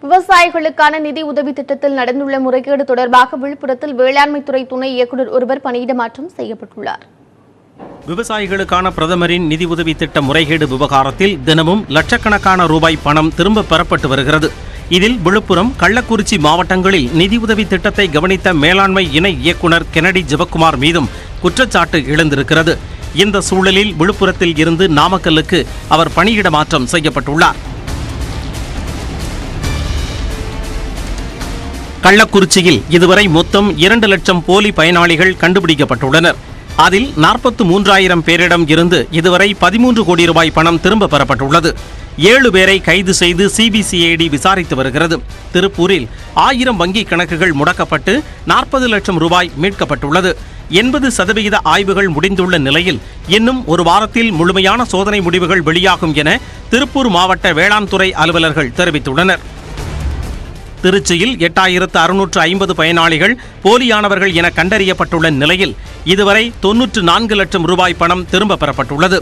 விவசாயிகளுக்கான நிதி உதவி திட்டத்தில் நடந்துள்ள முறைகேடு தொடர்பாக விழுப்புரத்தில் வேளாண்மைத்துறை துணை இயக்குநர் ஒருவர் பணியிட மாற்றம் செய்யப்பட்டுள்ளார். விவசாயிகளுக்கான பிரதமரின் நிதி உதவி திட்ட முறைகேடு விவகாரத்தில் தினமும் லட்சக்கணக்கான ரூபாய் பணம் திரும்ப பெறப்பட்டு வருகிறது. இதில் விழுப்புரம், கள்ளக்குறிச்சி மாவட்டங்களில் நிதியுதவி திட்டத்தை கவனித்த மேலாண்மை இணை இயக்குநர் கெனடி ஜெபக்குமார் மீதும் குற்றச்சாட்டு எழுந்திருக்கிறது. இந்த சூழலில் விழுப்புரத்தில் இருந்து நாமக்கல்லுக்கு அவர் பணியிட மாற்றம் செய்யப்பட்டுள்ளார். கள்ளக்குறிச்சியில் இதுவரை மொத்தம் 2 லட்சம் போலி பயனாளிகள் கண்டுபிடிக்கப்பட்டுள்ளனர். அதில் 43,000 பேரிடம் இருந்து இதுவரை 13 கோடி ரூபாய் பணம் திரும்ப பெறப்பட்டுள்ளது. 7 பேரை கைது செய்து சிபிசிஐடி விசாரித்து வருகிறது. திருப்பூரில் 1000 வங்கி கணக்குகள் முடக்கப்பட்டு 40 லட்சம் ரூபாய் மீட்கப்பட்டுள்ளது. 80% ஆய்வுகள் முடிந்துள்ள நிலையில் இன்னும் ஒரு வாரத்தில் முழுமையான சோதனை முடிவுகள் வெளியாகும் என திருப்பூர் மாவட்ட வேளாண் துறை அலுவலர்கள் தெரிவித்துள்ளனர். திருச்சியில் 8650 பயனாளிகள் போலியானவர்கள் என கண்டறியப்பட்டுள்ள நிலையில் இதுவரை 94 லட்சம் ரூபாய் பணம் திரும்ப பெறப்பட்டுள்ளது.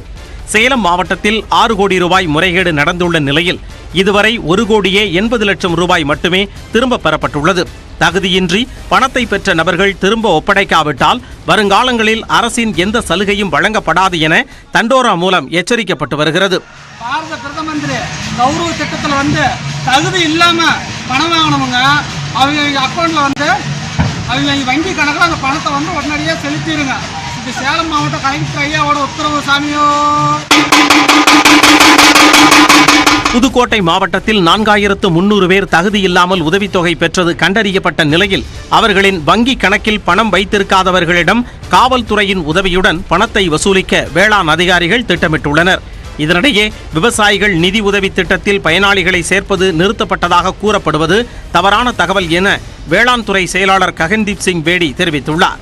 சேலம் மாவட்டத்தில் 6 கோடி ரூபாய் முறைகேடு நடந்துள்ள நிலையில் இதுவரை 1 கோடியே 80 லட்சம் ரூபாய் மட்டுமே திரும்ப பெறப்பட்டுள்ளது. தகுதியின்றி பணத்தை பெற்ற நபர்கள் திரும்ப ஒப்படைக்காவிட்டால் வருங்காலங்களில் அரசின் எந்த சலுகையும் வழங்கப்படாது என தண்டோரா மூலம் எச்சரிக்கப்பட்டு வருகிறது. பாரத பிரதமர் கௌரவ திட்டத்தில் தகுதி இல்லாம பணம் வாங்கினவங்க அவங்க அக்கௌண்ட்ல அவங்க வங்கி கணக்கில் அந்த பணத்தை உடனடியாக செலுத்திடுங்க. இது சேலம் மாவட்ட கலெக்டர் ஐயாவோட உத்தரவு சாமியோ. புதுக்கோட்டை மாவட்டத்தில் 4300 பேர் தகுதி இல்லாமல் உதவித்தொகை பெற்றது கண்டறியப்பட்ட நிலையில் அவர்களின் வங்கி கணக்கில் பணம் வைத்திருக்காதவர்களிடம் காவல்துறையின் உதவியுடன் பணத்தை வசூலிக்க வேளாண் அதிகாரிகள் திட்டமிட்டுள்ளனர். இதனிடையே விவசாயிகள் நிதி உதவி திட்டத்தில் பயனாளிகளை சேர்ப்பது நிறுத்தப்பட்டதாக கூறப்படுவது தவறான தகவல் என வேளாண் துறை செயலாளர் ககன்தீப் சிங் பேடி தெரிவித்துள்ளார்.